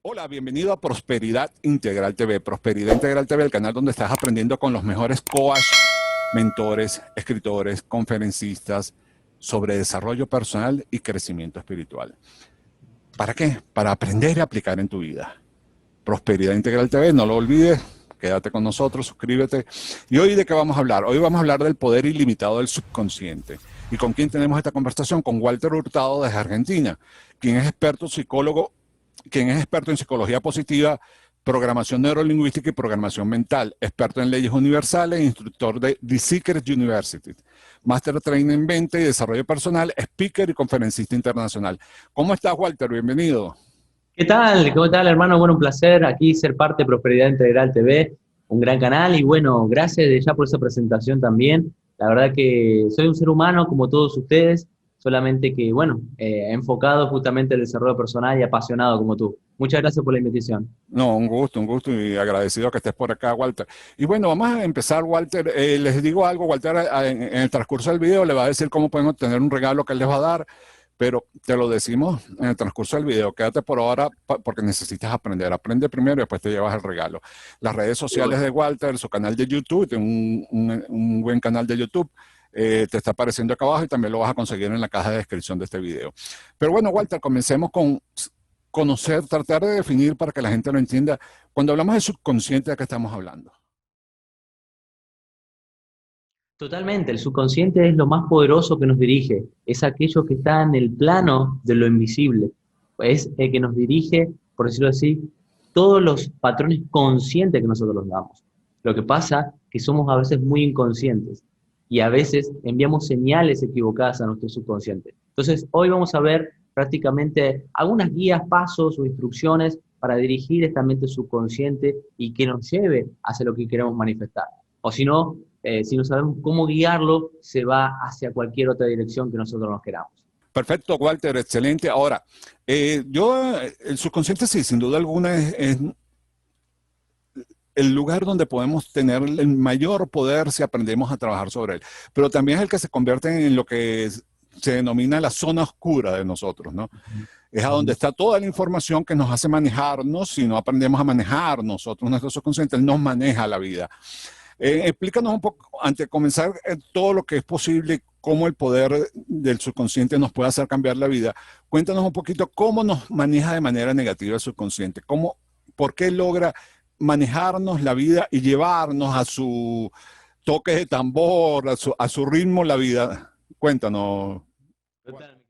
Hola, bienvenido a Prosperidad Integral TV. Prosperidad Integral TV, el canal donde estás aprendiendo con los mejores coaches, mentores, escritores, conferencistas sobre desarrollo personal y crecimiento espiritual. ¿Para qué? Para aprender y aplicar en tu vida. Prosperidad Integral TV, no lo olvides, quédate con nosotros, suscríbete. ¿Y hoy de qué vamos a hablar? Hoy vamos a hablar del poder ilimitado del subconsciente. ¿Y con quién tenemos esta conversación? Con Walter Hurtado desde Argentina, quien es experto psicólogo, quien es experto en psicología positiva, programación neurolingüística y programación mental, experto en leyes universales, instructor de The Secret University, Master Trainer en Venta y Desarrollo Personal, speaker y conferencista internacional. ¿Cómo estás, Walter? Bienvenido. ¿Qué tal? ¿Cómo tal, hermano? Bueno, un placer aquí ser parte de Prosperidad Integral TV, un gran canal y bueno, gracias ya por esa presentación también. La verdad que soy un ser humano como todos ustedes, solamente que, bueno, enfocado justamente en el desarrollo personal y apasionado como tú. Muchas gracias por la invitación. No, un gusto y agradecido que estés por acá, Walter. Y bueno, vamos a empezar, Walter. Les digo algo, Walter, en el transcurso del video le va a decir cómo pueden obtener un regalo que él les va a dar, pero te lo decimos en el transcurso del video. Quédate por ahora porque necesitas aprender. Aprende primero y después te llevas el regalo. Las redes sociales de Walter, su canal de YouTube, tiene un buen canal de YouTube. Te está apareciendo acá abajo y también lo vas a conseguir en la caja de descripción de este video. Pero bueno, Walter, comencemos con conocer, tratar de definir para que la gente lo entienda. Cuando hablamos de subconsciente, ¿de qué estamos hablando? Totalmente, el subconsciente es lo más poderoso que nos dirige, es aquello que está en el plano de lo invisible, es el que nos dirige, por decirlo así, todos los patrones conscientes que nosotros nos damos. Lo que pasa es que somos a veces muy inconscientes y a veces enviamos señales equivocadas a nuestro subconsciente. Entonces, hoy vamos a ver prácticamente algunas guías, pasos o instrucciones para dirigir esta mente subconsciente y que nos lleve hacia lo que queremos manifestar. O si no, si no sabemos cómo guiarlo, se va hacia cualquier otra dirección que nosotros nos queramos. Perfecto, Walter, excelente. Ahora, el subconsciente sí, sin duda alguna es el lugar donde podemos tener el mayor poder si aprendemos a trabajar sobre él, pero también es el que se convierte en lo que se denomina la zona oscura de nosotros, ¿no? Es a donde está toda la información que nos hace manejarnos. Si no aprendemos a manejar nosotros, nuestro subconsciente, él nos maneja la vida. Explícanos un poco, antes de comenzar, todo lo que es posible, cómo el poder del subconsciente nos puede hacer cambiar la vida. Cuéntanos un poquito cómo nos maneja de manera negativa el subconsciente, por qué logra manejarnos la vida y llevarnos a su toque de tambor, a su ritmo la vida. Cuéntanos. Total.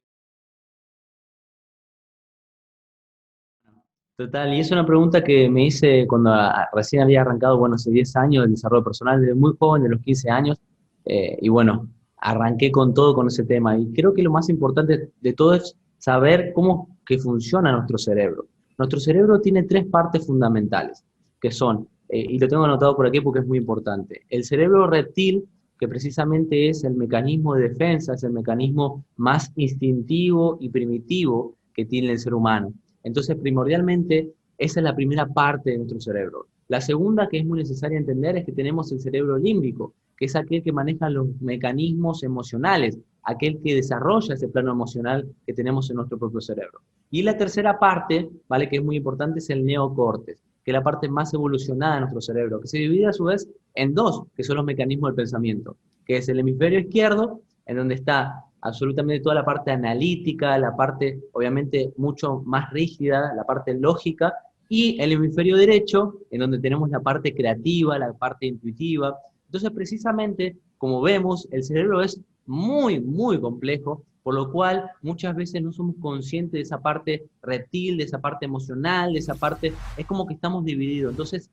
Total, y es una pregunta que me hice cuando recién había arrancado, bueno, hace 10 años el desarrollo personal, desde muy joven, de los 15 años, y bueno, arranqué con todo con ese tema. Y creo que lo más importante de todo es saber cómo que funciona nuestro cerebro. Nuestro cerebro tiene tres partes fundamentales, que son, y lo tengo anotado por aquí porque es muy importante, el cerebro reptil, que precisamente es el mecanismo de defensa, es el mecanismo más instintivo y primitivo que tiene el ser humano. Entonces, primordialmente, esa es la primera parte de nuestro cerebro. La segunda, que es muy necesaria entender, es que tenemos el cerebro límbico, que es aquel que maneja los mecanismos emocionales, aquel que desarrolla ese plano emocional que tenemos en nuestro propio cerebro. Y la tercera parte, ¿vale?, que es muy importante, es el neocórtex, que es la parte más evolucionada de nuestro cerebro, que se divide a su vez en dos, que son los mecanismos del pensamiento, que es el hemisferio izquierdo, en donde está absolutamente toda la parte analítica, la parte obviamente mucho más rígida, la parte lógica, y el hemisferio derecho, en donde tenemos la parte creativa, la parte intuitiva. Entonces, precisamente, como vemos, el cerebro es muy, muy complejo, por lo cual muchas veces no somos conscientes de esa parte reptil, de esa parte emocional, de esa parte, es como que estamos divididos. Entonces,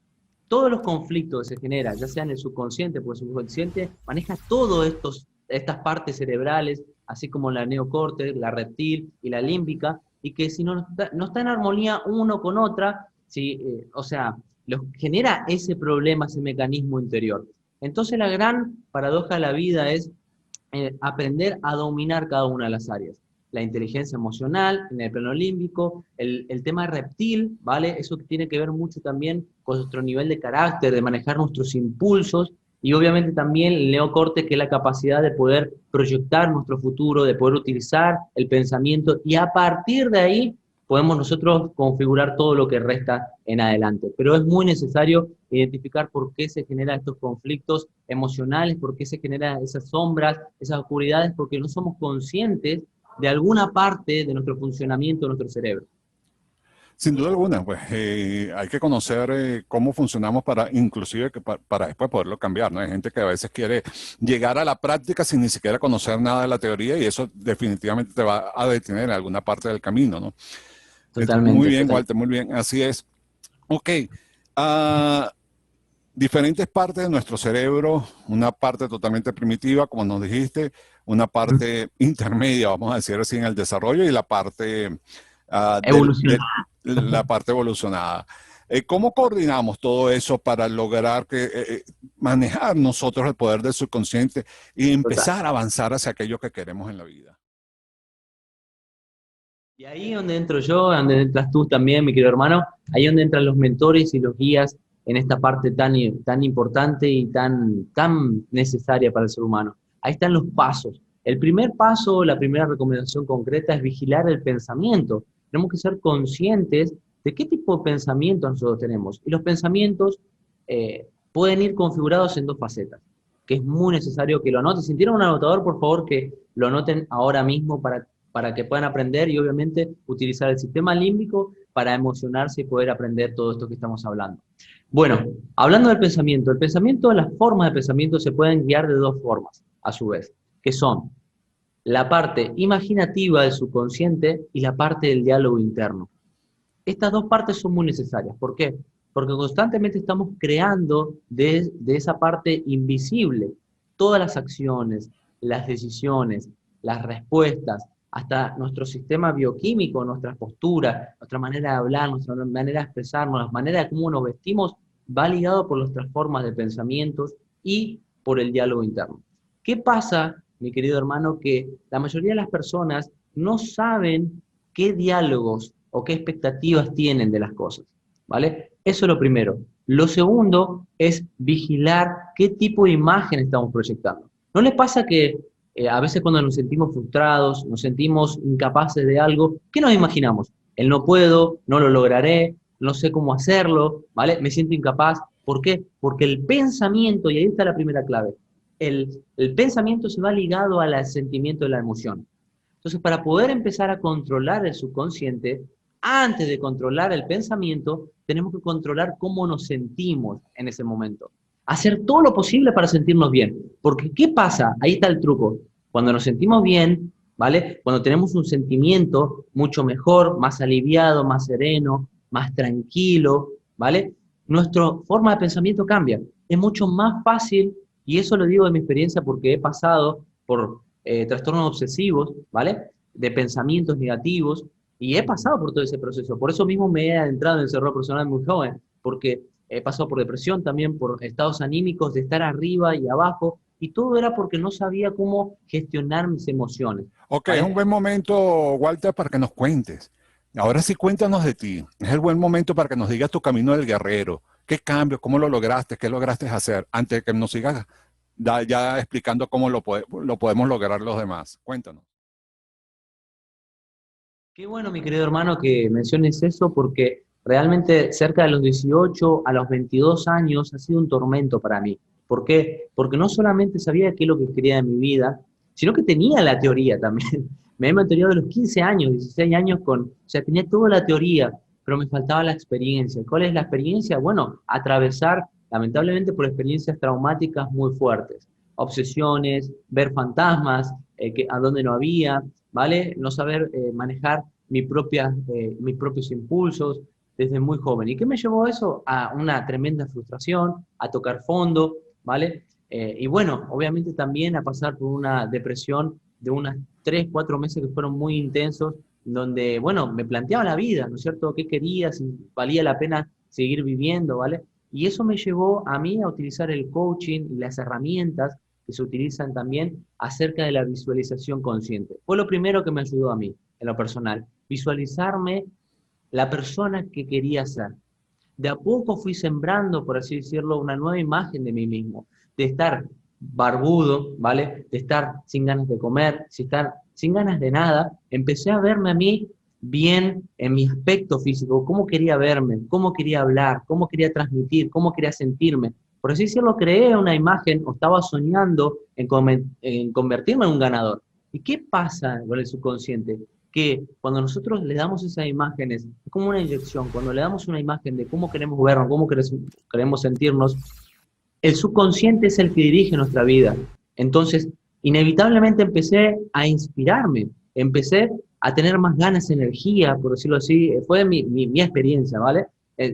todos los conflictos que se generan, ya sea en el subconsciente, porque el subconsciente maneja todas estas partes cerebrales, así como la neocórtex, la reptil y la límbica, y que si no está en armonía uno con otra, si, o sea, genera ese problema, ese mecanismo interior. Entonces la gran paradoja de la vida es aprender a dominar cada una de las áreas. La inteligencia emocional, en el plano límbico, el tema reptil, ¿vale? Eso que tiene que ver mucho también con nuestro nivel de carácter, de manejar nuestros impulsos, y obviamente también el neocorte, que es la capacidad de poder proyectar nuestro futuro, de poder utilizar el pensamiento, y a partir de ahí podemos nosotros configurar todo lo que resta en adelante. Pero es muy necesario identificar por qué se generan estos conflictos emocionales, por qué se generan esas sombras, esas oscuridades, porque no somos conscientes de alguna parte de nuestro funcionamiento, de nuestro cerebro. Sin duda alguna, pues hay que conocer cómo funcionamos para, inclusive para después poderlo cambiar, ¿no? Hay gente que a veces quiere llegar a la práctica sin ni siquiera conocer nada de la teoría y eso definitivamente te va a detener en alguna parte del camino, ¿no? Muy Totalmente, bien, totalmente. Walter, muy bien, así es. Ok, ah, diferentes partes de nuestro cerebro, una parte totalmente primitiva, como nos dijiste, una parte intermedia, vamos a decir así, en el desarrollo y la parte Evolución. la parte evolucionada. ¿Cómo coordinamos todo eso para lograr manejar nosotros el poder del subconsciente y Total. empezar a avanzar hacia aquello que queremos en la vida? Y ahí donde entro yo, donde entras tú también, mi querido hermano, ahí donde entran los mentores y los guías en esta parte tan importante y tan necesaria para el ser humano. Ahí están los pasos. El primer paso, la primera recomendación concreta es vigilar el pensamiento. Tenemos que ser conscientes de qué tipo de pensamientos nosotros tenemos. Y los pensamientos pueden ir configurados en dos facetas, que es muy necesario que lo anoten. Si tienen un anotador, por favor, que lo anoten ahora mismo para que puedan aprender y obviamente utilizar el sistema límbico para emocionarse y poder aprender todo esto que estamos hablando. Bueno, hablando del pensamiento, las formas de pensamiento se pueden guiar de dos formas, a su vez, que son la parte imaginativa del subconsciente y la parte del diálogo interno. Estas dos partes son muy necesarias. ¿Por qué? Porque constantemente estamos creando de esa parte invisible todas las acciones, las decisiones, las respuestas, hasta nuestro sistema bioquímico, nuestra postura, nuestra manera de hablar, nuestra manera de expresarnos, la manera de cómo nos vestimos, va ligado por nuestras formas de pensamientos y por el diálogo interno. ¿Qué pasa, mi querido hermano? Que la mayoría de las personas no saben qué diálogos o qué expectativas tienen de las cosas, ¿vale? Eso es lo primero. Lo segundo es vigilar qué tipo de imagen estamos proyectando. ¿No les pasa que a veces cuando nos sentimos frustrados, nos sentimos incapaces de algo, ¿qué nos imaginamos? El no puedo, no lo lograré, no sé cómo hacerlo, ¿vale? Me siento incapaz. ¿Por qué? Porque el pensamiento, y ahí está la primera clave, el pensamiento se va ligado al sentimiento de la emoción. Entonces, para poder empezar a controlar el subconsciente, antes de controlar el pensamiento, tenemos que controlar cómo nos sentimos en ese momento. Hacer todo lo posible para sentirnos bien. Porque, ¿qué pasa? Ahí está el truco. Cuando nos sentimos bien, ¿vale? Cuando tenemos un sentimiento mucho mejor, más aliviado, más sereno, más tranquilo, ¿vale? Nuestra forma de pensamiento cambia. Es mucho más fácil, y eso lo digo de mi experiencia porque he pasado por trastornos obsesivos, ¿vale? De pensamientos negativos, y he pasado por todo ese proceso. Por eso mismo me he adentrado en el desarrollo personal muy joven, porque he pasado por depresión también, por estados anímicos de estar arriba y abajo, y todo era porque no sabía cómo gestionar mis emociones, Ok, es un ¿vale? buen momento, Walter, para que nos cuentes. Ahora sí, cuéntanos de ti. Es el buen momento para que nos digas tu camino del guerrero. ¿Qué cambios? ¿Cómo lo lograste? ¿Qué lograste hacer? Antes de que nos sigas ya explicando cómo lo podemos lograr los demás. Cuéntanos. Qué bueno, mi querido hermano, que menciones eso, porque realmente cerca de los 18 a los 22 años ha sido un tormento para mí. ¿Por qué? Porque no solamente sabía qué es lo que quería de mi vida, sino que tenía la teoría también. Me he mantenido de los 15 años, 16 años o sea, tenía toda la teoría, pero me faltaba la experiencia. ¿Cuál es la experiencia? Bueno, atravesar, lamentablemente, por experiencias traumáticas muy fuertes. Obsesiones, ver fantasmas, a donde no había, ¿vale? No saber manejar mis propios impulsos desde muy joven. ¿Y qué me llevó a eso? A una tremenda frustración, a tocar fondo, ¿vale? Y bueno, obviamente también a pasar por una depresión de unas 3, 4 meses que fueron muy intensos, donde, bueno, me planteaba la vida, ¿no es cierto? ¿Qué quería? Si valía la pena seguir viviendo, ¿vale? Y eso me llevó a mí a utilizar el coaching y las herramientas que se utilizan también acerca de la visualización consciente. Fue lo primero que me ayudó a mí, en lo personal, visualizarme la persona que quería ser. De a poco fui sembrando, por así decirlo, una nueva imagen de mí mismo, de estar barbudo, ¿vale? De estar sin ganas de comer, de estar sin ganas de nada. Empecé a verme a mí bien en mi aspecto físico, cómo quería verme, cómo quería hablar, cómo quería transmitir, cómo quería sentirme. Por así decirlo, creé una imagen o estaba soñando en convertirme en un ganador. ¿Y qué pasa con el subconsciente? Que cuando nosotros le damos esas imágenes, es como una inyección, cuando le damos una imagen de cómo queremos vernos, cómo queremos sentirnos, el subconsciente es el que dirige nuestra vida. Entonces, inevitablemente empecé a inspirarme, empecé a tener más ganas, energía, por decirlo así. Fue mi experiencia, ¿vale?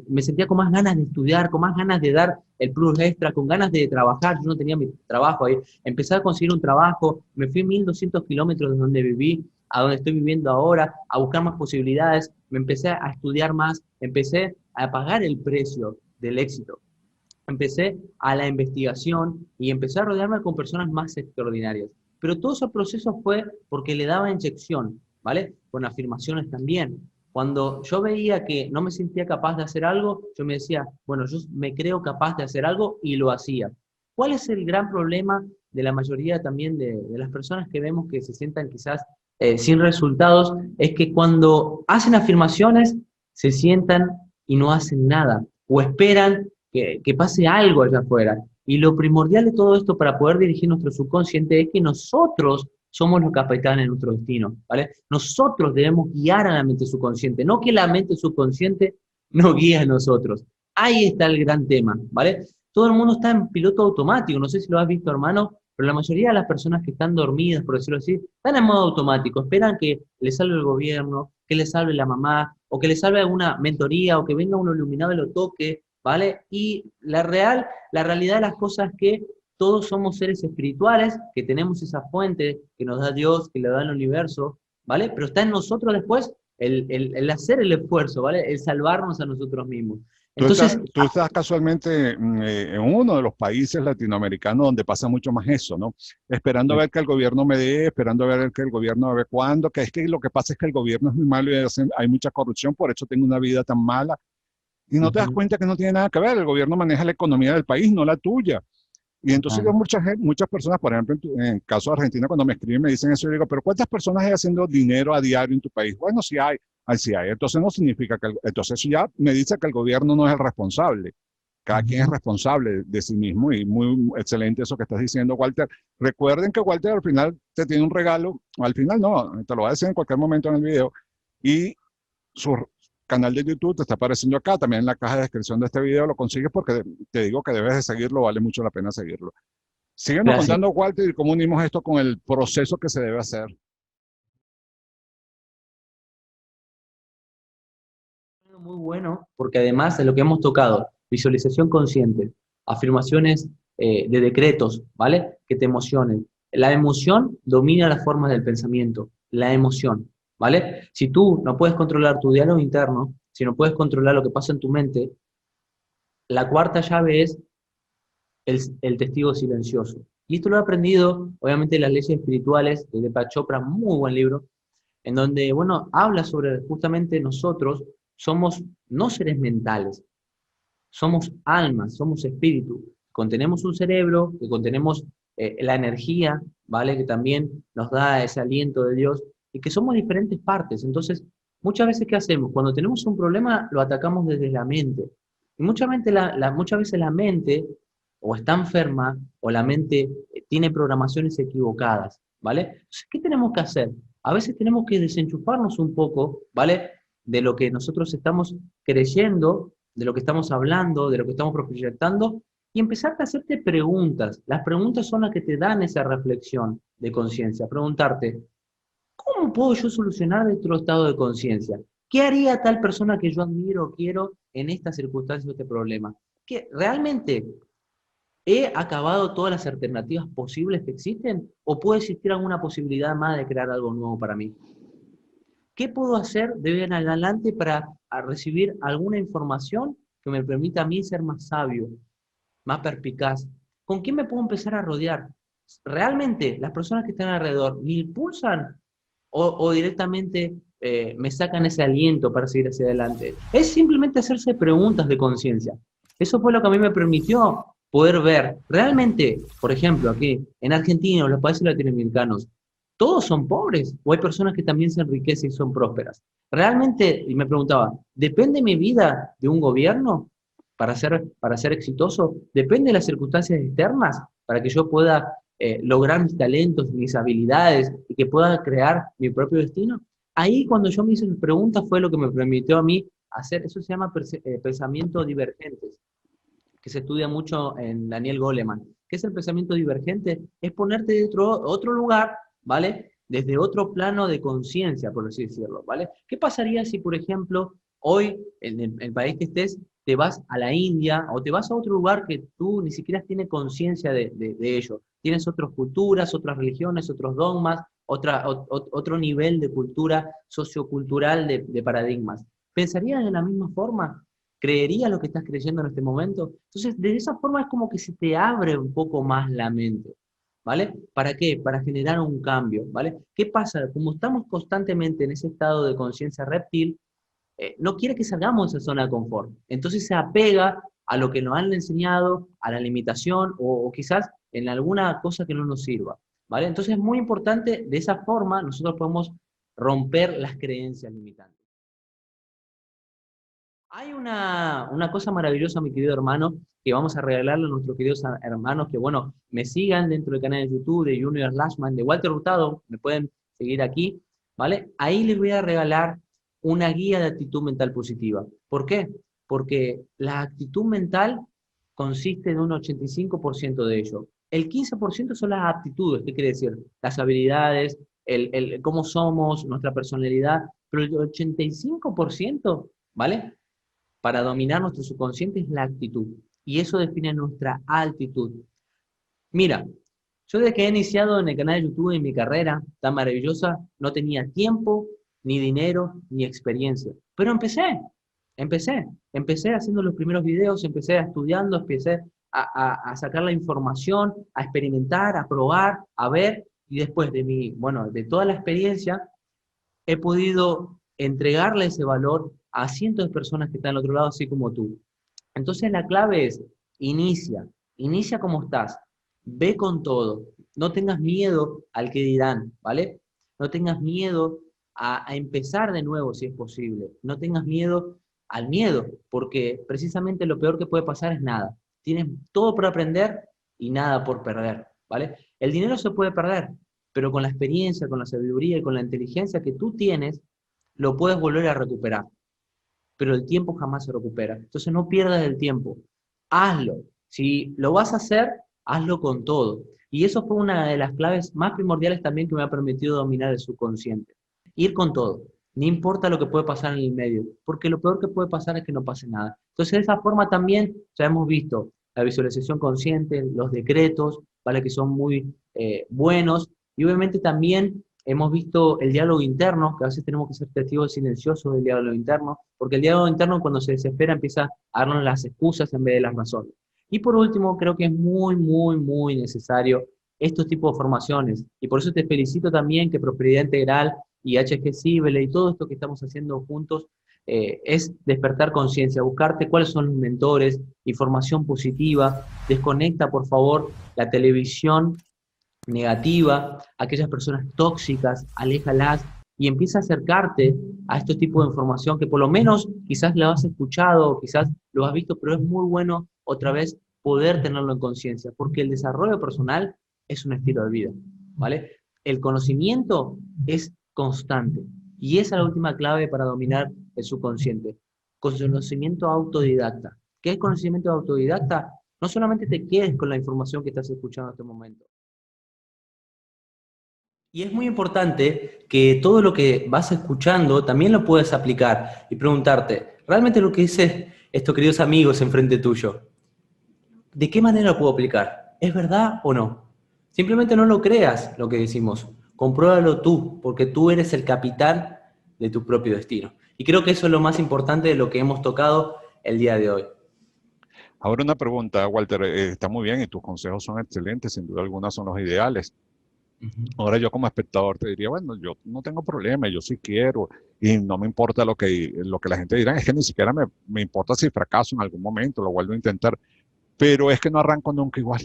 Me sentía con más ganas de estudiar, con más ganas de dar el plus extra, con ganas de trabajar. Yo no tenía mi trabajo ahí. Empecé a conseguir un trabajo, me fui 1200 kilómetros de donde viví a donde estoy viviendo ahora, a buscar más posibilidades, me empecé a estudiar más, empecé a pagar el precio del éxito. Empecé a la investigación y empecé a rodearme con personas más extraordinarias. Pero todo ese proceso fue porque le daba inyección, ¿vale? Con afirmaciones también. Cuando yo veía que no me sentía capaz de hacer algo, yo me decía, bueno, yo me creo capaz de hacer algo y lo hacía. ¿Cuál es el gran problema de la mayoría también de las personas que vemos que se sientan quizás sin resultados? Es que cuando hacen afirmaciones se sientan y no hacen nada, o esperan que pase algo allá afuera. Y lo primordial de todo esto para poder dirigir nuestro subconsciente es que nosotros somos los capitanes de nuestro destino, ¿vale? Nosotros debemos guiar a la mente subconsciente, no que la mente subconsciente nos guíe a nosotros. Ahí está el gran tema, ¿vale? Todo el mundo está en piloto automático, no sé si lo has visto, hermano, pero la mayoría de las personas que están dormidas, por decirlo así, están en modo automático, esperan que les salve el gobierno, que les salve la mamá, o que les salve alguna mentoría, o que venga uno iluminado y lo toque, ¿vale? Y la realidad de las cosas es que todos somos seres espirituales, que tenemos esa fuente que nos da Dios, que le da el universo, ¿vale? Pero está en nosotros después el hacer el esfuerzo, ¿vale? El salvarnos a nosotros mismos. Entonces, Tú estás casualmente en uno de los países latinoamericanos donde pasa mucho más eso, ¿no? Esperando a ver que el gobierno me dé, esperando a ver que el gobierno me ve cuándo, que es que lo que pasa es que el gobierno es muy malo y hay mucha corrupción, por eso tengo una vida tan mala. Y no te das cuenta que no tiene nada que ver, el gobierno maneja la economía del país, no la tuya. Y entonces yo muchas personas, por ejemplo, en el caso de Argentina, cuando me escriben me dicen eso, yo digo, pero ¿cuántas personas hay haciendo dinero a diario en tu país? Bueno, sí hay, sí hay. Entonces no significa que, entonces eso ya me dice que el gobierno no es el responsable. Cada quien es responsable de sí mismo y muy excelente eso que estás diciendo, Walter. Recuerden que Walter al final te tiene un regalo, al final no, te lo va a decir en cualquier momento en el video, y su canal de YouTube te está apareciendo acá, también en la caja de descripción de este video lo consigues porque te digo que debes de seguirlo, vale mucho la pena seguirlo. Síguenos contando, Walter, y cómo unimos esto con el proceso que se debe hacer. Muy bueno, porque además de lo que hemos tocado, visualización consciente, afirmaciones de decretos, ¿vale? Que te emocionen. La emoción domina las formas del pensamiento, la emoción, ¿vale? Si tú no puedes controlar tu diálogo interno, si no puedes controlar lo que pasa en tu mente, la cuarta llave es el testigo silencioso. Y esto lo he aprendido, obviamente, en las leyes espirituales de Deepak Chopra, muy buen libro, en donde, bueno, habla sobre justamente nosotros somos no seres mentales, somos almas, somos espíritu. Contenemos un cerebro, que contenemos la energía, ¿vale? Que también nos da ese aliento de Dios, y que somos diferentes partes. Entonces, muchas veces, ¿qué hacemos? Cuando tenemos un problema, lo atacamos desde la mente. Y muchas veces la mente o está enferma, o la mente tiene programaciones equivocadas, ¿vale? Entonces, ¿qué tenemos que hacer? A veces tenemos que desenchufarnos un poco, ¿vale? De lo que nosotros estamos creyendo, de lo que estamos hablando, de lo que estamos proyectando, y empezar a hacerte preguntas. Las preguntas son las que te dan esa reflexión de conciencia. Preguntarte, ¿cómo puedo yo solucionar nuestro estado de conciencia? ¿Qué haría tal persona que yo admiro o quiero en esta circunstancia o este problema? ¿Qué realmente he acabado todas las alternativas posibles que existen? ¿O puede existir alguna posibilidad más de crear algo nuevo para mí? ¿Qué puedo hacer de hoy en adelante para recibir alguna información que me permita a mí ser más sabio, más perspicaz? ¿Con quién me puedo empezar a rodear? ¿Realmente las personas que están alrededor me impulsan o directamente me sacan ese aliento para seguir hacia adelante? Es simplemente hacerse preguntas de conciencia. Eso fue lo que a mí me permitió poder ver realmente, por ejemplo, aquí en Argentina o los países latinoamericanos, ¿Todos son pobres? ¿O hay personas que también se enriquecen y son prósperas? Realmente, y me preguntaba, ¿depende mi vida de un gobierno para ser exitoso? ¿Depende de las circunstancias externas para que yo pueda lograr mis talentos, mis habilidades y que pueda crear mi propio destino? Ahí cuando yo me hice las preguntas fue lo que me permitió a mí hacer, eso se llama pensamiento divergentes, que se estudia mucho en Daniel Goleman. ¿Qué es el pensamiento divergente? Es ponerte de otro lugar, ¿vale? Desde otro plano de conciencia, por así decirlo, ¿vale? ¿Qué pasaría si, por ejemplo, hoy, en el país que estés, te vas a la India o te vas a otro lugar que tú ni siquiera tienes conciencia de ello? Tienes otras culturas, otras religiones, otros dogmas, otro nivel de cultura sociocultural de paradigmas. ¿Pensarías de la misma forma? ¿Creerías lo que estás creyendo en este momento? Entonces, de esa forma es como que se te abre un poco más la mente, ¿vale? ¿Para qué? Para generar un cambio, ¿vale? ¿Qué pasa? Como estamos constantemente en ese estado de conciencia reptil, no quiere que salgamos de esa zona de confort. Entonces se apega a lo que nos han enseñado, a la limitación o quizás en alguna cosa que no nos sirva, ¿vale? Entonces es muy importante, de esa forma nosotros podemos romper las creencias limitantes. Hay una cosa maravillosa, mi querido hermano, que vamos a regalarle a nuestros queridos hermanos que, bueno, me sigan dentro del canal de YouTube de Junior Lashman, de Walter Hurtado, me pueden seguir aquí, ¿vale? Ahí les voy a regalar una guía de actitud mental positiva. ¿Por qué? Porque la actitud mental consiste en un 85% de ello. El 15% son las aptitudes, ¿qué quiere decir? Las habilidades, cómo somos, nuestra personalidad, pero el 85%, ¿vale? Para dominar nuestro subconsciente es la actitud. Y eso define nuestra altitud. Mira, yo desde que he iniciado en el canal de YouTube en mi carrera tan maravillosa, no tenía tiempo, ni dinero, ni experiencia. Pero empecé haciendo los primeros videos, empecé estudiando, empecé a sacar la información, a experimentar, a probar, a ver, y después de toda la experiencia, he podido entregarle ese valor a cientos de personas que están al otro lado, así como tú. Entonces la clave es, inicia, inicia como estás, ve con todo, no tengas miedo al que dirán, ¿vale? No tengas miedo a empezar de nuevo si es posible, no tengas miedo al miedo, porque precisamente lo peor que puede pasar es nada. Tienes todo por aprender y nada por perder, ¿vale? El dinero se puede perder, pero con la experiencia, con la sabiduría y con la inteligencia que tú tienes, lo puedes volver a recuperar. Pero el tiempo jamás se recupera. Entonces no pierdas el tiempo. Hazlo. Si lo vas a hacer, hazlo con todo. Y eso fue una de las claves más primordiales también que me ha permitido dominar el subconsciente. Ir con todo. No importa lo que puede pasar en el medio, porque lo peor que puede pasar es que no pase nada. Entonces, de esa forma también ya hemos visto la visualización consciente, los decretos, ¿vale? Que son muy buenos, y obviamente también hemos visto el diálogo interno, que a veces tenemos que ser testigos silenciosos del diálogo interno, porque el diálogo interno cuando se desespera empieza a darnos las excusas en vez de las razones. Y por último, creo que es muy, muy, muy necesario estos tipos de formaciones. Y por eso te felicito también que Prosperidad Integral y HG Cible y todo esto que estamos haciendo juntos es despertar conciencia, buscarte cuáles son los mentores, información positiva, desconecta por favor la televisión negativa, aquellas personas tóxicas, aléjalas y empieza a acercarte a este tipo de información que por lo menos quizás lo has escuchado, quizás lo has visto, pero es muy bueno otra vez poder tenerlo en conciencia, porque el desarrollo personal es un estilo de vida, ¿vale? El conocimiento es constante y esa es la última clave para dominar el subconsciente. Conocimiento autodidacta. ¿Qué es conocimiento autodidacta? No solamente te quedes con la información que estás escuchando en este momento. Y es muy importante que todo lo que vas escuchando también lo puedes aplicar y preguntarte, ¿realmente lo que dicen estos queridos amigos enfrente tuyo, de qué manera lo puedo aplicar? ¿Es verdad o no? Simplemente no lo creas lo que decimos, compruébalo tú, porque tú eres el capitán de tu propio destino. Y creo que eso es lo más importante de lo que hemos tocado el día de hoy. Ahora una pregunta, Walter, está muy bien y tus consejos son excelentes, sin duda alguna son los ideales. Ahora yo como espectador te diría, bueno, yo no tengo problema, yo sí quiero y no me importa lo que la gente dirá, es que ni siquiera me importa si fracaso en algún momento, lo vuelvo a intentar, pero es que no arranco nunca igual.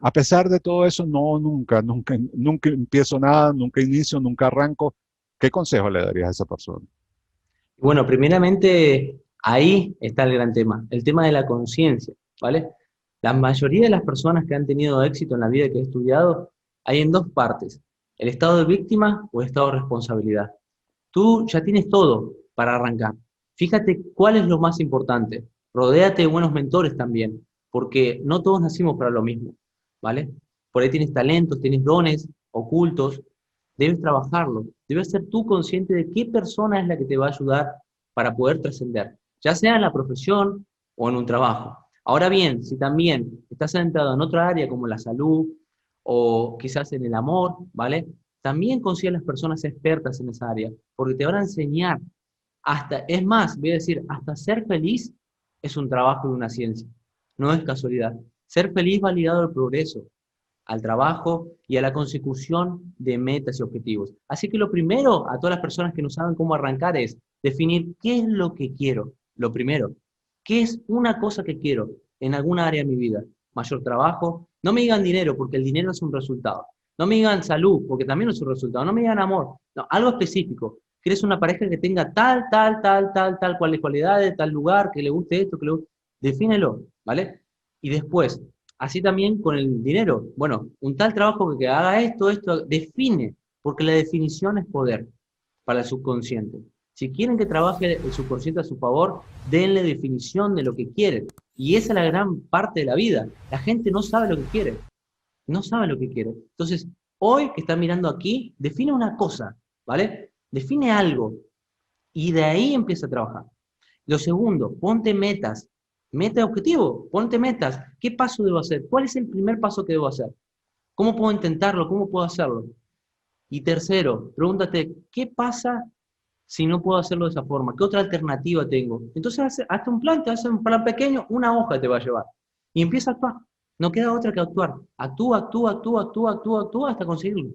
A pesar de todo eso, no, nunca empiezo nada, nunca inicio, nunca arranco. ¿Qué consejo le darías a esa persona? Bueno, primeramente ahí está el tema de la conciencia, ¿vale? La mayoría de las personas que han tenido éxito en la vida que he estudiado, hay en dos partes, el estado de víctima o el estado de responsabilidad. Tú ya tienes todo para arrancar. Fíjate cuál es lo más importante. Rodéate de buenos mentores también, porque no todos nacimos para lo mismo, ¿vale? Por ahí tienes talentos, tienes dones ocultos, debes trabajarlo. Debes ser tú consciente de qué persona es la que te va a ayudar para poder trascender, ya sea en la profesión o en un trabajo. Ahora bien, si también estás centrado en otra área como la salud o quizás en el amor, ¿vale? También consigue las personas expertas en esa área, porque te van a enseñar hasta, es más, voy a decir, hasta ser feliz es un trabajo de una ciencia, no es casualidad. Ser feliz va ligado al progreso, al trabajo y a la consecución de metas y objetivos. Así que lo primero a todas las personas que no saben cómo arrancar es definir qué es lo que quiero. Lo primero, ¿qué es una cosa que quiero en alguna área de mi vida? Mayor trabajo. No me digan dinero, porque el dinero es un resultado. No me digan salud, porque también es un resultado. No me digan amor. No, algo específico. ¿Quieres una pareja que tenga tal, cuáles cualidades, tal lugar, que le guste esto, que le guste? Defínelo, ¿vale? Y después, así también con el dinero. Bueno, un tal trabajo que haga esto, define, porque la definición es poder para el subconsciente. Si quieren que trabaje el subconsciente a su favor, denle definición de lo que quieren. Y esa es la gran parte de la vida. La gente no sabe lo que quiere. No sabe lo que quiere. Entonces, hoy que están mirando aquí, define una cosa, ¿vale? Define algo. Y de ahí empieza a trabajar. Lo segundo, ponte metas. Meta objetivo, ponte metas. ¿Qué paso debo hacer? ¿Cuál es el primer paso que debo hacer? ¿Cómo puedo intentarlo? ¿Cómo puedo hacerlo? Y tercero, pregúntate, ¿qué pasa si no puedo hacerlo de esa forma? ¿Qué otra alternativa tengo? Entonces, hazte un plan, te hace un plan pequeño, una hoja te va a llevar. Y empieza a actuar. No queda otra que actuar. Actúa hasta conseguirlo.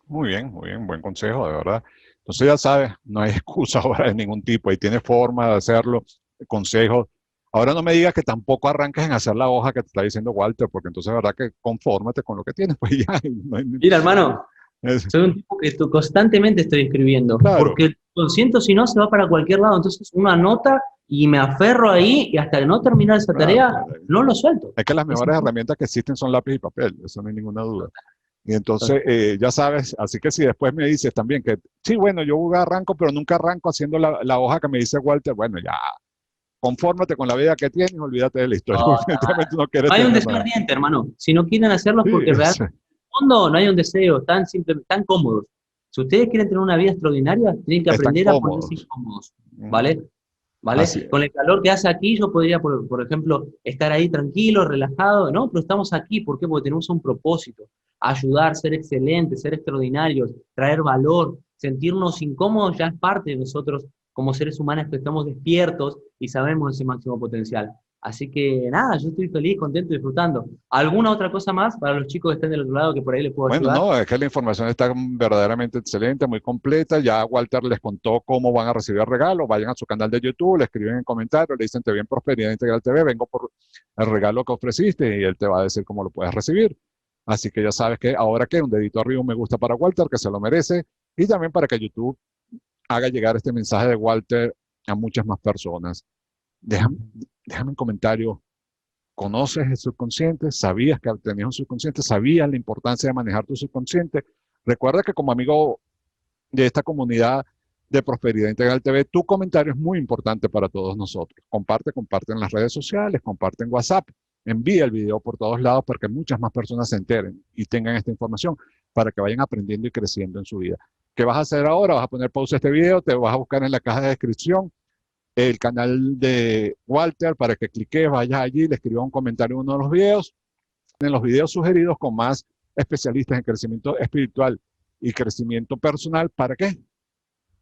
Muy bien, buen consejo, de verdad. Entonces ya sabes, no hay excusa ahora de ningún tipo, ahí tienes forma de hacerlo, consejos. Ahora no me digas que tampoco arranques en hacer la hoja que te está diciendo Walter, porque entonces es verdad que confórmate con lo que tienes, pues ya. Mira, hermano, Es- soy un tipo que constantemente estoy escribiendo, claro, porque el consciente si no se va para cualquier lado, entonces uno anota y me aferro ahí y hasta que no terminar esa claro, tarea, claro. no lo suelto. Es que las Es mejores así. herramientas que existen son lápiz y papel, eso no hay ninguna duda. Y entonces, ya sabes, así que si después me dices también que, sí, bueno, yo arranco, pero nunca arranco haciendo la hoja que me dice Walter, bueno, ya, confórmate con la vida que tienes, olvídate de la historia, No, porque definitivamente no quieres no hay un tener deseo nada. ardiente, hermano. Si no quieren hacerlo es Sí, porque realmente en el fondo no hay un deseo tan simple, tan cómodos. Si ustedes quieren tener una vida extraordinaria, tienen que están aprender a ponerse cómodos. incómodos, Ujú. ¿vale? Así ¿Vale? es. Con el calor que hace aquí, yo podría, por ejemplo, estar ahí tranquilo, relajado, ¿no? Pero estamos aquí, ¿por qué? Porque tenemos un propósito, ayudar, ser excelentes, ser extraordinarios, traer valor, sentirnos incómodos ya es parte de nosotros como seres humanos que estamos despiertos y sabemos ese máximo potencial. Así que nada, yo estoy feliz, contento y disfrutando. ¿Alguna otra cosa más para los chicos que estén del otro lado que por ahí les puedo Bueno, ayudar? no, es que la información está verdaderamente excelente, muy completa. Ya Walter les contó cómo van a recibir el regalo. Vayan a su canal de YouTube, le escriben en comentarios, le dicen, te vi en Prosperidad Integral TV, vengo por el regalo que ofreciste y él te va a decir cómo lo puedes recibir. Así que ya sabes que ahora que un dedito arriba, un me gusta para Walter, que se lo merece, y también para que YouTube haga llegar este mensaje de Walter a muchas más personas. Déjame, déjame un comentario. ¿Conoces el subconsciente? ¿Sabías que tenías un subconsciente? ¿Sabías la importancia de manejar tu subconsciente? Recuerda que como amigo de esta comunidad de Prosperidad Integral TV, tu comentario es muy importante para todos nosotros. Comparte en las redes sociales, comparte en WhatsApp, envía el video por todos lados para que muchas más personas se enteren y tengan esta información para que vayan aprendiendo y creciendo en su vida. ¿Qué vas a hacer ahora? Vas a poner pausa a este video, te vas a buscar en la caja de descripción el canal de Walter para que cliques, vayas allí, le escribas un comentario en uno de los videos, en los videos sugeridos con más especialistas en crecimiento espiritual y crecimiento personal. ¿Para qué?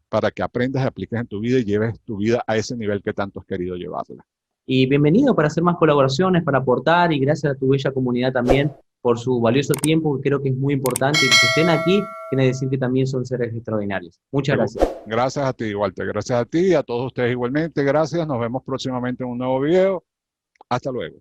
Para que aprendas y apliques en tu vida y lleves tu vida a ese nivel que tanto has querido llevarla. Y bienvenido para hacer más colaboraciones, para aportar y gracias a tu bella comunidad también por su valioso tiempo, que creo que es muy importante y que estén aquí, quiere decir que también son seres extraordinarios. Muchas gracias. Gracias a ti, Walter. Gracias a ti y a todos ustedes igualmente. Gracias. Nos vemos próximamente en un nuevo video. Hasta luego.